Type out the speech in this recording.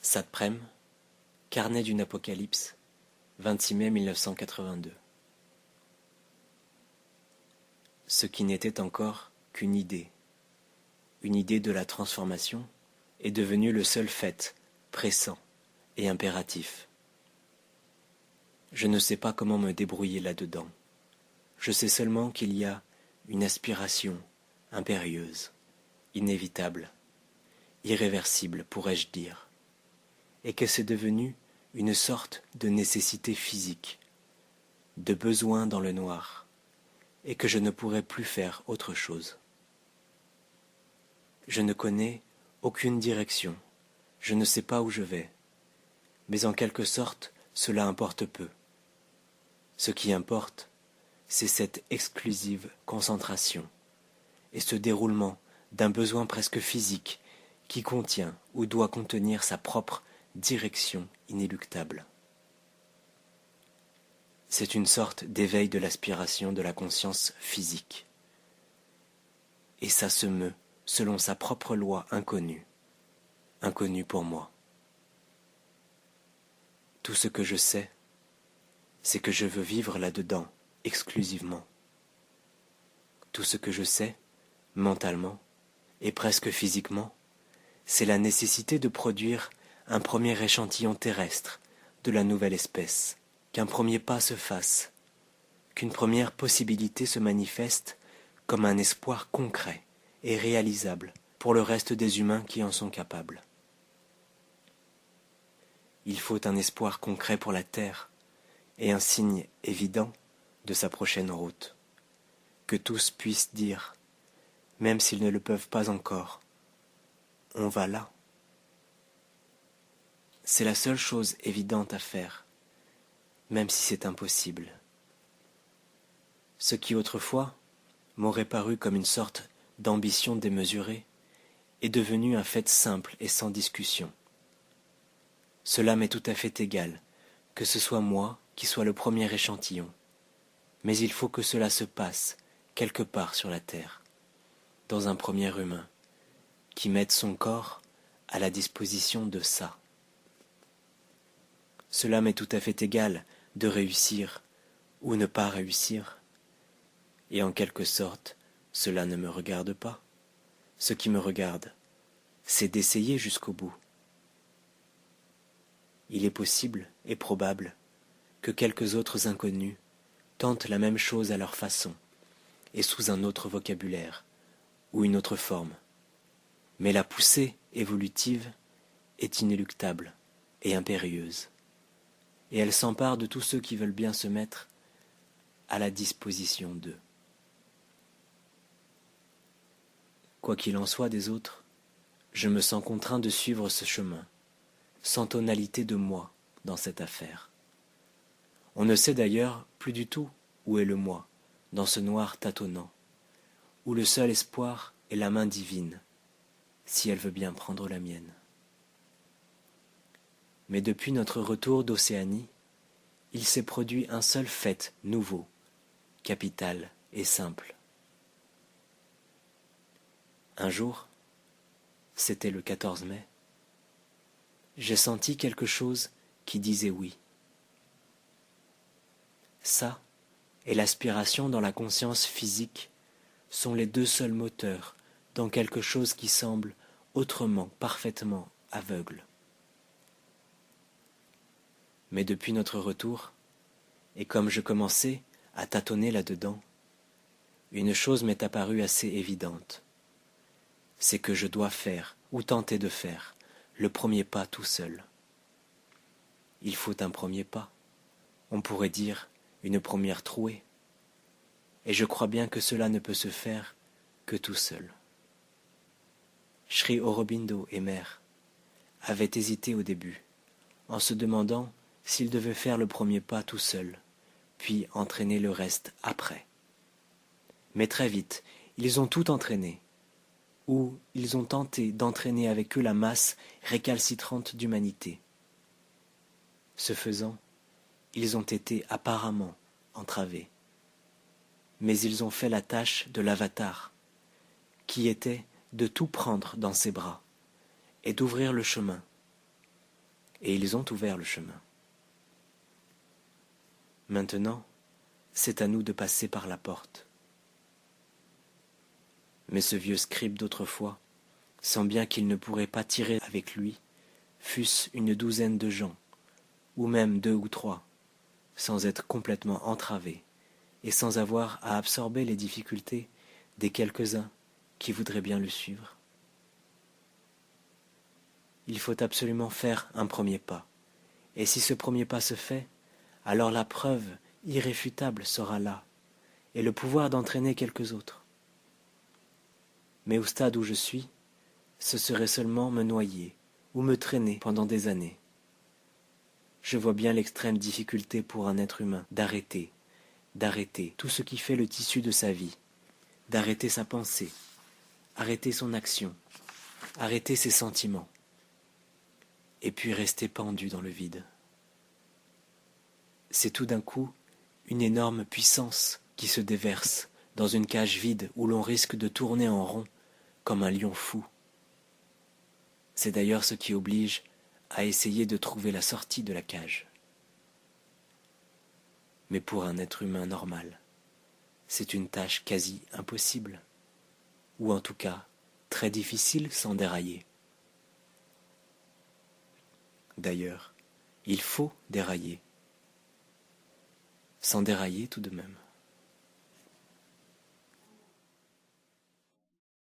Satprem, Carnet d'une Apocalypse, 26 mai 1982. Ce qui n'était encore qu'une idée de la transformation, est devenu le seul fait, pressant et impératif. Je ne sais pas comment me débrouiller là-dedans. Je sais seulement qu'il y a une aspiration impérieuse, inévitable, irréversible, pourrais-je dire, et que c'est devenu une sorte de nécessité physique, de besoin dans le noir, et que je ne pourrai plus faire autre chose. Je ne connais aucune direction, je ne sais pas où je vais, mais en quelque sorte cela importe peu. Ce qui importe, c'est cette exclusive concentration et ce déroulement d'un besoin presque physique qui contient ou doit contenir sa propre direction inéluctable. C'est une sorte d'éveil de l'aspiration de la conscience physique. Et ça se meut selon sa propre loi inconnue pour moi. Tout ce que je sais, c'est que je veux vivre là-dedans, exclusivement. Tout ce que je sais, mentalement, et presque physiquement, c'est la nécessité de produire un premier échantillon terrestre de la nouvelle espèce, qu'un premier pas se fasse, qu'une première possibilité se manifeste comme un espoir concret et réalisable pour le reste des humains qui en sont capables. Il faut un espoir concret pour la Terre et un signe évident de sa prochaine route, que tous puissent dire, même s'ils ne le peuvent pas encore, on va là. C'est la seule chose évidente à faire, même si c'est impossible. Ce qui autrefois m'aurait paru comme une sorte d'ambition démesurée est devenu un fait simple et sans discussion. Cela m'est tout à fait égal, que ce soit moi qui soit le premier échantillon, mais il faut que cela se passe quelque part sur la terre, dans un premier humain, qui mette son corps à la disposition de ça. Cela m'est tout à fait égal de réussir ou ne pas réussir, et en quelque sorte, cela ne me regarde pas. Ce qui me regarde, c'est d'essayer jusqu'au bout. Il est possible et probable que quelques autres inconnus tentent la même chose à leur façon et sous un autre vocabulaire ou une autre forme. Mais la poussée évolutive est inéluctable et impérieuse, et elle s'empare de tous ceux qui veulent bien se mettre à la disposition d'eux. Quoi qu'il en soit des autres, je me sens contraint de suivre ce chemin, sans tonalité de moi dans cette affaire. On ne sait d'ailleurs plus du tout où est le moi, dans ce noir tâtonnant, où le seul espoir est la main divine, si elle veut bien prendre la mienne. Mais depuis notre retour d'Océanie, il s'est produit un seul fait nouveau, capital et simple. Un jour, c'était le 14 mai, j'ai senti quelque chose qui disait oui. Ça et l'aspiration dans la conscience physique sont les deux seuls moteurs dans quelque chose qui semble autrement parfaitement aveugle. Mais depuis notre retour, et comme je commençais à tâtonner là-dedans, une chose m'est apparue assez évidente. C'est que je dois faire, ou tenter de faire, le premier pas tout seul. Il faut un premier pas, on pourrait dire une première trouée, et je crois bien que cela ne peut se faire que tout seul. Sri Aurobindo et mère avaient hésité au début, en se demandant s'ils devaient faire le premier pas tout seul, puis entraîner le reste après. Mais très vite, ils ont tout entraîné, ou ils ont tenté d'entraîner avec eux la masse récalcitrante d'humanité. Ce faisant, ils ont été apparemment entravés. Mais ils ont fait la tâche de l'avatar, qui était de tout prendre dans ses bras et d'ouvrir le chemin, et ils ont ouvert le chemin. Maintenant, c'est à nous de passer par la porte. Mais ce vieux scribe d'autrefois sent bien qu'il ne pourrait pas tirer avec lui, fût-ce une douzaine de gens, ou même 2 ou 3, sans être complètement entravé et sans avoir à absorber les difficultés des quelques-uns qui voudraient bien le suivre. Il faut absolument faire un premier pas, et si ce premier pas se fait, alors la preuve irréfutable sera là, et le pouvoir d'entraîner quelques autres. Mais au stade où je suis, ce serait seulement me noyer ou me traîner pendant des années. Je vois bien l'extrême difficulté pour un être humain d'arrêter tout ce qui fait le tissu de sa vie, d'arrêter sa pensée, arrêter son action, arrêter ses sentiments, et puis rester pendu dans le vide. C'est tout d'un coup une énorme puissance qui se déverse dans une cage vide où l'on risque de tourner en rond comme un lion fou. C'est d'ailleurs ce qui oblige à essayer de trouver la sortie de la cage. Mais pour un être humain normal, c'est une tâche quasi impossible, ou en tout cas très difficile sans dérailler. D'ailleurs, il faut dérailler. Sans dérailler tout de même.